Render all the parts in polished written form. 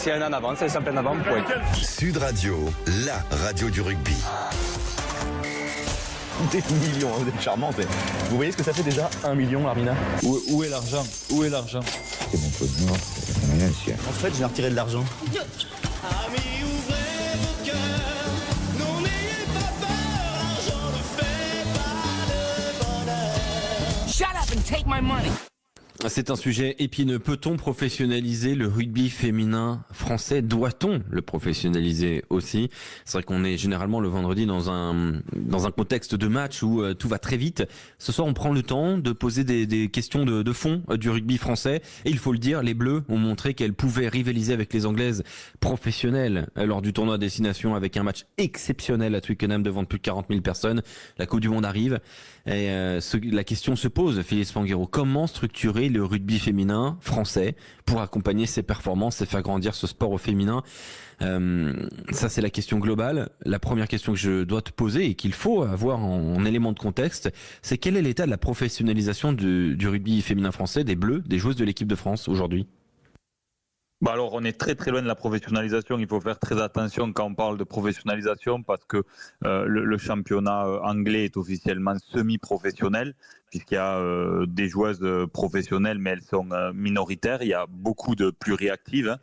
s'il y en a en avant, c'est ça plein avant, point. Sud Radio, la radio du rugby. Des millions, vous êtes charmante. Vous voyez ce que ça fait déjà 1 million, Armina? Où est l'argent? Où est l'argent? C'est mon pognon, c'est rien, chien. En fait, j'ai retiré de l'argent. Amis, ouvrez vos cœurs, non n'ayez pas peur, l'argent ne fait pas le bonheur. Shut up and take my money. C'est un sujet épineux. Peut-on professionnaliser le rugby féminin français? Doit-on le professionnaliser aussi? C'est vrai qu'on est généralement le vendredi dans un contexte de match où tout va très vite. Ce soir, on prend le temps de poser des questions de fond du rugby français. Et il faut le dire, les Bleus ont montré qu'elles pouvaient rivaliser avec les Anglaises professionnelles lors du tournoi Destination avec un match exceptionnel à Twickenham devant plus de 40 000 personnes. La Coupe du Monde arrive. Et la question se pose, Philippe Spanghero, comment structurer le rugby féminin français pour accompagner ses performances et faire grandir ce sport au féminin? Ça, c'est la question globale. La première question que je dois te poser et qu'il faut avoir en élément de contexte, c'est quel est l'état de la professionnalisation du rugby féminin français, des Bleus, des joueuses de l'équipe de France aujourd'hui? Bah alors, on est très très loin de la professionnalisation. Il faut faire très attention quand on parle de professionnalisation parce que le championnat anglais est officiellement semi-professionnel puisqu'il y a des joueuses professionnelles, mais elles sont minoritaires. Il y a beaucoup de pluriactives.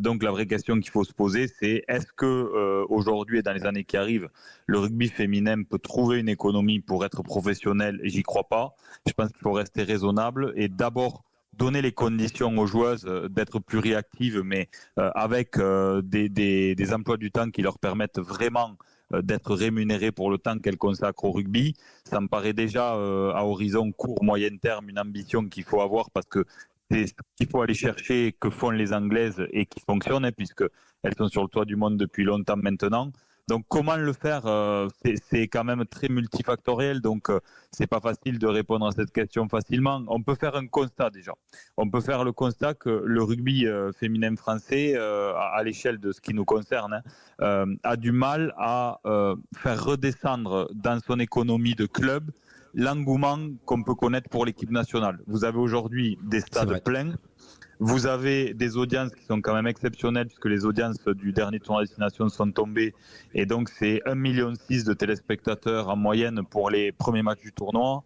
Donc la vraie question qu'il faut se poser, c'est est-ce que aujourd'hui et dans les années qui arrivent, le rugby féminin peut trouver une économie pour être professionnel? J'y crois pas. Je pense qu'il faut rester raisonnable et d'abord donner les conditions aux joueuses d'être pluriactives, mais avec des emplois du temps qui leur permettent vraiment d'être rémunérées pour le temps qu'elles consacrent au rugby. Ça me paraît déjà à horizon court, moyen terme, une ambition qu'il faut avoir parce que c'est ce qu'il faut aller chercher que font les Anglaises et qui fonctionne, hein, puisque elles sont sur le toit du monde depuis longtemps maintenant. Donc comment le faire, c'est quand même très multifactoriel, donc c'est pas facile de répondre à cette question facilement. On peut faire un constat déjà. On peut faire le constat que le rugby féminin français, à l'échelle de ce qui nous concerne, a du mal à faire redescendre dans son économie de club l'engouement qu'on peut connaître pour l'équipe nationale. Vous avez aujourd'hui des stades pleins. Vous avez des audiences qui sont quand même exceptionnelles puisque les audiences du dernier tournoi Destination sont tombées et donc c'est 1,6 million de téléspectateurs en moyenne pour les premiers matchs du tournoi.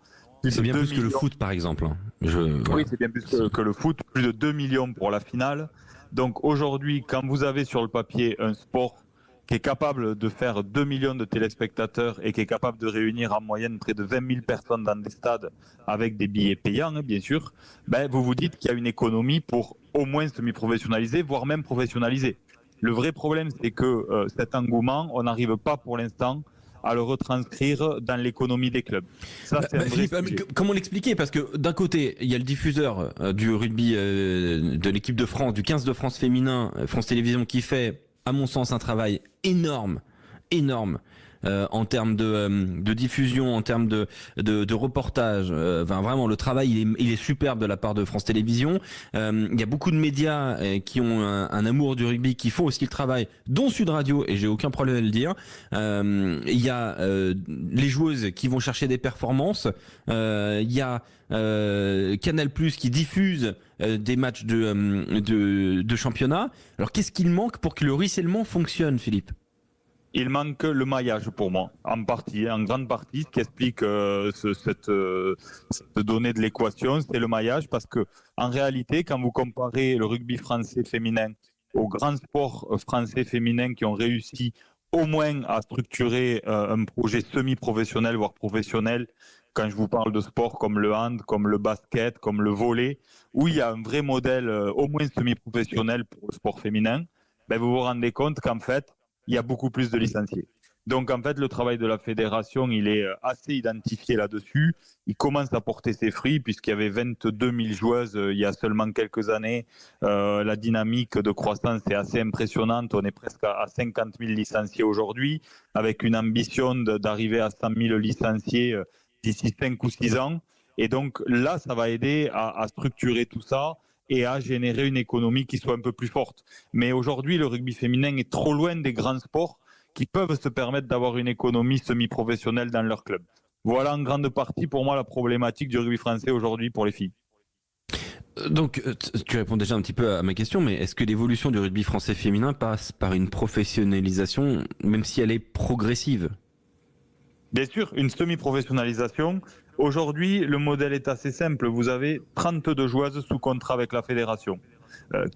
C'est bien plus que le foot par exemple. Oui, c'est bien plus que le foot. Plus de 2 millions pour la finale. Donc aujourd'hui, quand vous avez sur le papier un sport qui est capable de faire 2 millions de téléspectateurs et qui est capable de réunir en moyenne près de 20 000 personnes dans des stades avec des billets payants, hein, bien sûr, ben, vous vous dites qu'il y a une économie pour au moins semi-professionnaliser, voire même professionnaliser. Le vrai problème, c'est que cet engouement, on n'arrive pas pour l'instant à le retranscrire dans l'économie des clubs. Ça, c'est un vrai sujet. Comment l'expliquer? Parce que d'un côté, il y a le diffuseur du rugby de l'équipe de France, du 15 de France féminin, France Télévisions, qui fait à mon sens un travail énorme en termes de diffusion, en termes de reportage. Enfin, vraiment, le travail il est superbe de la part de France Télévisions. Il y a beaucoup de médias qui ont un amour du rugby, qui font aussi le travail, dont Sud Radio, et j'ai aucun problème à le dire. Il y a les joueuses qui vont chercher des performances. Il y a Canal+ qui diffuse des matchs de championnat. Alors qu'est-ce qu'il manque pour que le ruissellement fonctionne, Philippe? Il manque le maillage pour moi, en grande partie, ce qui explique cette donnée de l'équation, c'est le maillage, parce que en réalité, quand vous comparez le rugby français féminin aux grands sports français féminins qui ont réussi au moins à structurer un projet semi-professionnel, voire professionnel, quand je vous parle de sports comme le hand, comme le basket, comme le volley, où il y a un vrai modèle au moins semi-professionnel pour le sport féminin, ben vous vous rendez compte qu'en fait, il y a beaucoup plus de licenciés. Donc en fait, le travail de la fédération, il est assez identifié là-dessus. Il commence à porter ses fruits puisqu'il y avait 22 000 joueuses il y a seulement quelques années. La dynamique de croissance est assez impressionnante. On est presque à 50 000 licenciés aujourd'hui, avec une ambition d'arriver à 100 000 licenciés d'ici 5 ou 6 ans. Et donc là, ça va aider à structurer tout ça et à générer une économie qui soit un peu plus forte. Mais aujourd'hui, le rugby féminin est trop loin des grands sports qui peuvent se permettre d'avoir une économie semi-professionnelle dans leur club. Voilà en grande partie pour moi la problématique du rugby français aujourd'hui pour les filles. Donc, tu réponds déjà un petit peu à ma question, mais est-ce que l'évolution du rugby français féminin passe par une professionnalisation, même si elle est progressive? Bien sûr, une semi-professionnalisation. Aujourd'hui, le modèle est assez simple. Vous avez 32 joueuses sous contrat avec la fédération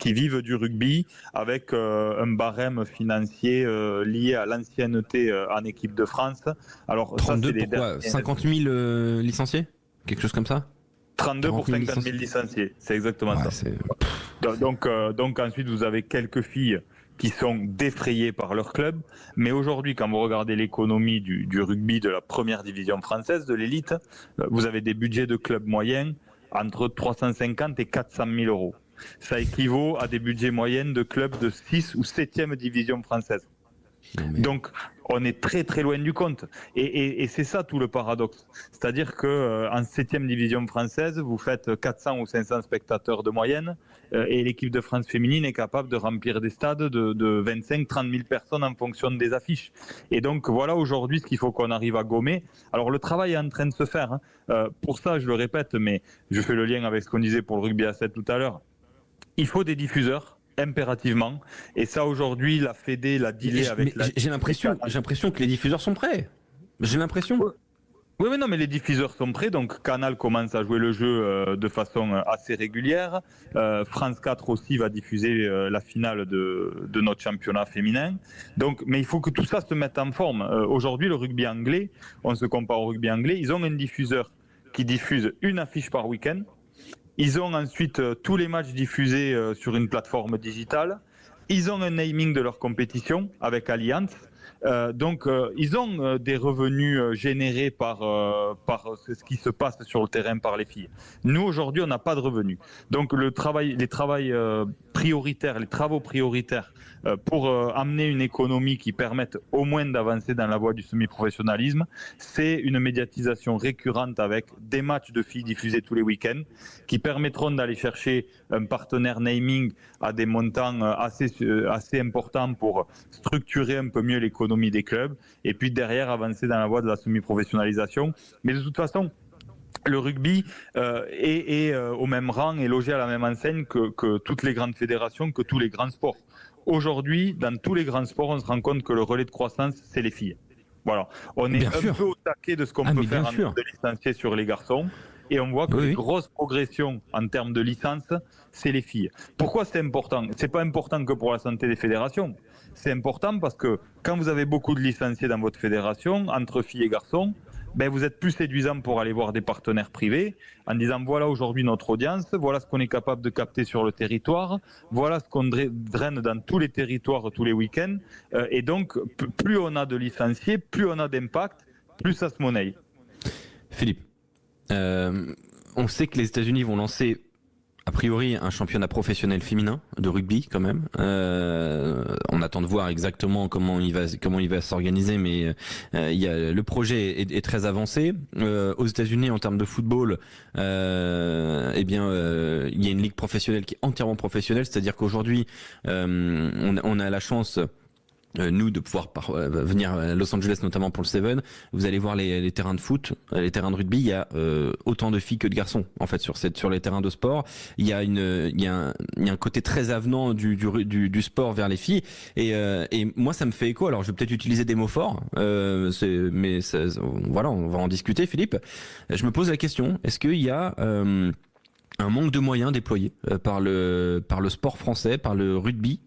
qui vivent du rugby avec un barème financier lié à l'ancienneté en équipe de France. Alors, 32 ça, c'est pourquoi 50 000 licenciés? Quelque chose comme ça? 32 pour 40 000 50 000 licenciés, c'est exactement Ouais, ça. Donc ensuite, vous avez quelques filles qui sont défrayées par leur club. Mais aujourd'hui, quand vous regardez l'économie du rugby de la première division française, de l'élite, vous avez des budgets de clubs moyens entre 350 et 400 000 euros. Ça équivaut à des budgets moyens de clubs de 6 ou 7e division française. Donc, on est très très loin du compte. Et c'est ça tout le paradoxe. C'est-à-dire qu'en 7e division française, vous faites 400 ou 500 spectateurs de moyenne et l'équipe de France féminine est capable de remplir des stades de 25-30 000 personnes en fonction des affiches. Et donc, voilà aujourd'hui ce qu'il faut qu'on arrive à gommer. Alors, le travail est en train de se faire. Pour ça, je le répète, mais je fais le lien avec ce qu'on disait pour le rugby à 7 tout à l'heure. Il faut des diffuseurs. Impérativement. Et ça, aujourd'hui, la Fédé l'a dealé avec la... J'ai l'impression que les diffuseurs sont prêts. J'ai l'impression. Oui, mais non, mais les diffuseurs sont prêts. Donc, Canal commence à jouer le jeu de façon assez régulière. France 4 aussi va diffuser la finale de notre championnat féminin. Donc, mais il faut que tout ça se mette en forme. Aujourd'hui, le rugby anglais, on se compare au rugby anglais, ils ont un diffuseur qui diffuse une affiche par week-end. Ils ont ensuite tous les matchs diffusés sur une plateforme digitale. Ils ont un naming de leur compétition avec Allianz. Donc, ils ont des revenus générés par ce qui se passe sur le terrain par les filles. Nous, aujourd'hui, on n'a pas de revenus. Donc, les travaux prioritaires pour amener une économie qui permette au moins d'avancer dans la voie du semi-professionnalisme, c'est une médiatisation récurrente avec des matchs de filles diffusés tous les week-ends qui permettront d'aller chercher un partenaire naming à des montants assez importants pour structurer un peu mieux l'économie des clubs et puis derrière avancer dans la voie de la semi-professionnalisation. Mais de toute façon, le rugby est au même rang et logé à la même enseigne que toutes les grandes fédérations, que tous les grands sports. Aujourd'hui, dans tous les grands sports, on se rend compte que le relais de croissance, c'est les filles. Voilà. On est un peu au taquet de ce qu'on peut faire en termes de licenciés sur les garçons. Et on voit que les grosses progressions en termes de licence, c'est les filles. Pourquoi c'est important? C'est pas important que pour la santé des fédérations. C'est important parce que quand vous avez beaucoup de licenciés dans votre fédération, entre filles et garçons, ben vous êtes plus séduisant pour aller voir des partenaires privés en disant voilà aujourd'hui notre audience, voilà ce qu'on est capable de capter sur le territoire, voilà ce qu'on draine dans tous les territoires tous les week-ends. Et donc, plus on a de licenciés, plus on a d'impact, plus ça se monnaie. Philippe, on sait que les États-Unis vont lancer a priori un championnat professionnel féminin de rugby quand même. On attend de voir exactement comment il va s'organiser, mais le projet est très avancé. Aux États-Unis, en termes de football, il y a une ligue professionnelle qui est entièrement professionnelle, c'est-à-dire qu'aujourd'hui, on a la chance. Nous de pouvoir venir à Los Angeles notamment pour le Seven, vous allez voir les terrains de foot, les terrains de rugby, il y a autant de filles que de garçons en fait sur les terrains de sport. Il y a un côté très avenant du sport vers les filles et moi ça me fait écho. Alors je vais peut-être utiliser des mots forts, mais voilà, on va en discuter. Philippe, je me pose la question, est-ce qu'il y a un manque de moyens déployés par le sport français, par le rugby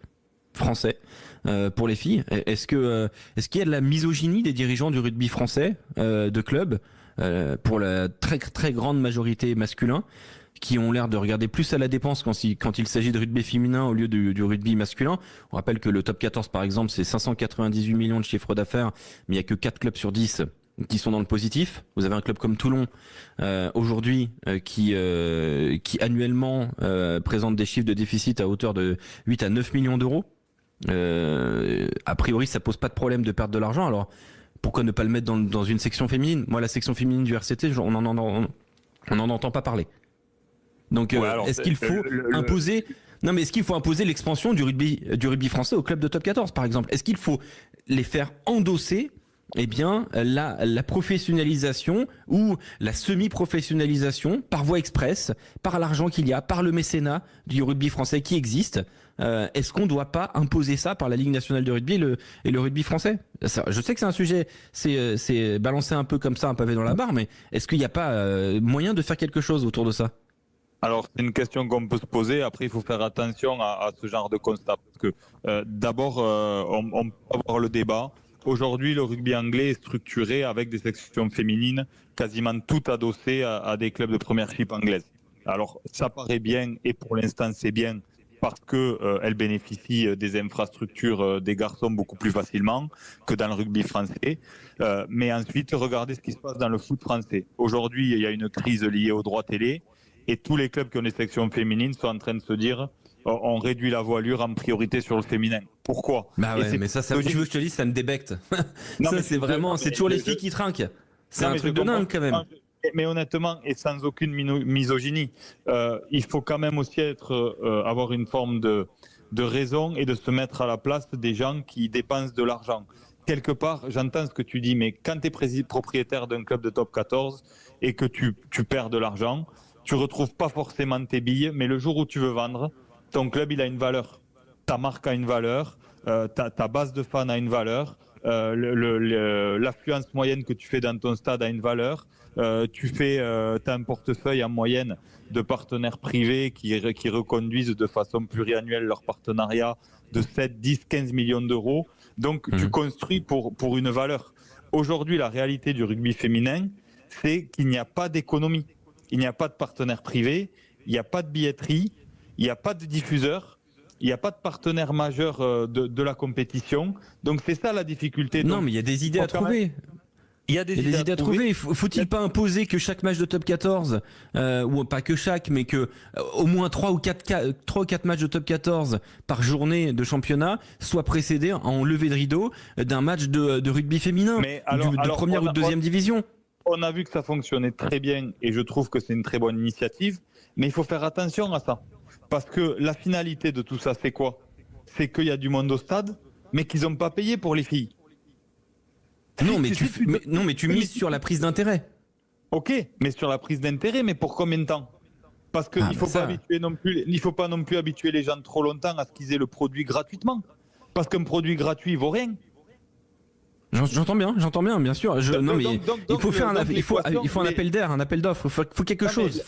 français pour les filles? Est-ce qu'il y a de la misogynie des dirigeants du rugby français de club pour la très très grande majorité masculin qui ont l'air de regarder plus à la dépense quand il s'agit de rugby féminin au lieu du rugby masculin? On rappelle que le top 14 par exemple c'est 598 millions de chiffre d'affaires, mais il n'y a que 4 clubs sur 10 qui sont dans le positif. Vous avez un club comme Toulon aujourd'hui qui annuellement présente des chiffres de déficit à hauteur de 8 à 9 millions d'euros. A priori ça pose pas de problème de perdre de l'argent, alors pourquoi ne pas le mettre dans une section féminine? Moi la section féminine du RCT on n'en entend pas parler. Donc est-ce qu'il faut imposer est-ce qu'il faut imposer l'expansion du rugby français au club de top 14 par exemple? Est-ce qu'il faut les faire endosser eh bien, la professionnalisation ou la semi-professionnalisation par voie express, par l'argent qu'il y a, par le mécénat du rugby français qui existe. Est-ce qu'on ne doit pas imposer ça par la Ligue nationale de rugby et le rugby français? Je sais que c'est un sujet, c'est balancé un peu comme ça, un pavé dans la barre, mais est-ce qu'il n'y a pas moyen de faire quelque chose autour de ça? Alors, c'est une question qu'on peut se poser. Après, il faut faire attention à ce genre de constat. Parce que d'abord, on peut avoir le débat. Aujourd'hui, le rugby anglais est structuré avec des sections féminines quasiment toutes adossées à des clubs de premiership anglaise. Alors, ça paraît bien, et pour l'instant, c'est bien, parce qu'elles bénéficient des infrastructures des garçons beaucoup plus facilement que dans le rugby français. Mais ensuite, regardez ce qui se passe dans le foot français. Aujourd'hui, il y a une crise liée aux droits télé. Et tous les clubs qui ont des sections féminines sont en train de se dire on réduit la voilure en priorité sur le féminin. Pourquoi? Bah ouais, mais ça tu veux que je te dise, ça me débecte. Ça, c'est vraiment, c'est toujours les filles qui trinquent. C'est un truc de dingue quand même. Mais honnêtement, et sans aucune misogynie, il faut quand même aussi avoir une forme de raison et de se mettre à la place des gens qui dépensent de l'argent. Quelque part, j'entends ce que tu dis, mais quand tu es propriétaire d'un club de top 14 et que tu perds de l'argent, tu retrouves pas forcément tes billes, mais le jour où tu veux vendre, ton club il a une valeur, ta marque a une valeur, ta base de fans a une valeur, l'affluence moyenne que tu fais dans ton stade a une valeur, t'as un portefeuille en moyenne de partenaires privés qui reconduisent de façon pluriannuelle leur partenariat de 7, 10, 15 millions d'euros. Donc tu construis pour une valeur. Aujourd'hui, la réalité du rugby féminin, c'est qu'il n'y a pas d'économie. Il n'y a pas de partenaire privé, il n'y a pas de billetterie, il n'y a pas de diffuseur, il n'y a pas de partenaire majeur de la compétition. Donc c'est ça la difficulté. Non, mais il y a des idées à trouver. Il y a des idées à trouver. Faut-il pas imposer que chaque match de top 14, ou pas que chaque, mais que au moins 3 ou 4 matchs de top 14 par journée de championnat soient précédés en levée de rideau d'un match de rugby féminin, de première ou de deuxième division? On a vu que ça fonctionnait très bien et je trouve que c'est une très bonne initiative, mais il faut faire attention à ça. Parce que la finalité de tout ça, c'est quoi? C'est qu'il y a du monde au stade, mais qu'ils n'ont pas payé pour les filles. Non, mais tu mises sur la prise d'intérêt. Ok, mais sur la prise d'intérêt, mais pour combien de temps? Parce qu'il ne faut pas non plus habituer les gens trop longtemps à ce qu'ils aient le produit gratuitement. Parce qu'un produit gratuit ne vaut rien. J'entends bien, bien sûr. Il faut un appel d'air, un appel d'offres. Il faut quelque chose.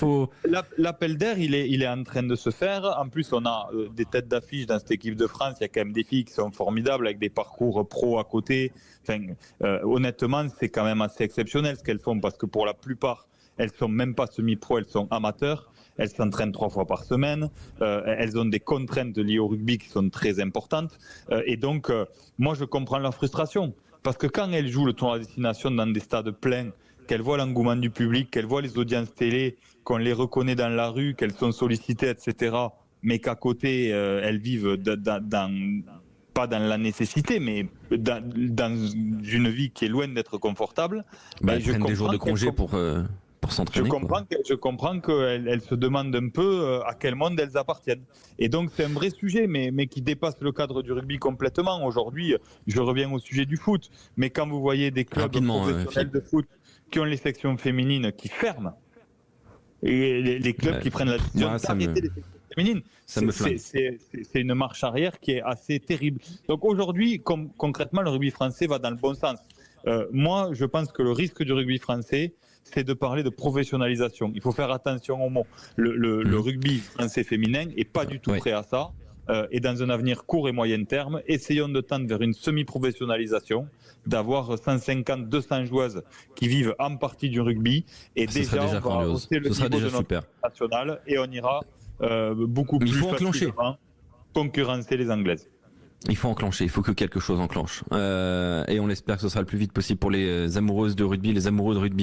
L'appel d'air, il est en train de se faire. En plus, on a des têtes d'affiche dans cette équipe de France. Il y a quand même des filles qui sont formidables avec des parcours pro à côté. Enfin, honnêtement, c'est quand même assez exceptionnel ce qu'elles font parce que pour la plupart, elles sont même pas semi-pro, elles sont amateurs. Elles s'entraînent 3 fois par semaine. Elles ont des contraintes liées au rugby qui sont très importantes. Et donc, moi, je comprends leur frustration. Parce que quand elles jouent le tournoi à destination dans des stades pleins, qu'elles voient l'engouement du public, qu'elles voient les audiences télé, qu'on les reconnaît dans la rue, qu'elles sont sollicitées, etc., mais qu'à côté, elles vivent pas dans la nécessité, mais dans une vie qui est loin d'être confortable. Elles prennent des jours de congé pour s'entraîner. Je comprends qu'elles se demandent un peu à quel monde elles appartiennent. Et donc c'est un vrai sujet, mais qui dépasse le cadre du rugby complètement. Aujourd'hui, je reviens au sujet du foot, mais quand vous voyez des clubs professionnels de foot qui ont les sections féminines qui ferment, et les clubs qui prennent la décision d'arrêter les sections féminines, c'est une marche arrière qui est assez terrible. Donc aujourd'hui, concrètement, le rugby français va dans le bon sens. Moi, je pense que le risque du rugby français, c'est de parler de professionnalisation. Il faut faire attention aux mots. Le rugby français féminin n'est pas du tout prêt à ça. Et dans un avenir court et moyen terme, essayons de tendre vers une semi-professionnalisation, d'avoir 150, 200 joueuses qui vivent en partie du rugby. Et déjà, on va hausser le niveau de notre national et on ira beaucoup plus facilement concurrencer les Anglaises. Il faut enclencher, il faut que quelque chose enclenche. Et on espère que ce sera le plus vite possible pour les amoureuses de rugby, les amoureux de rugby.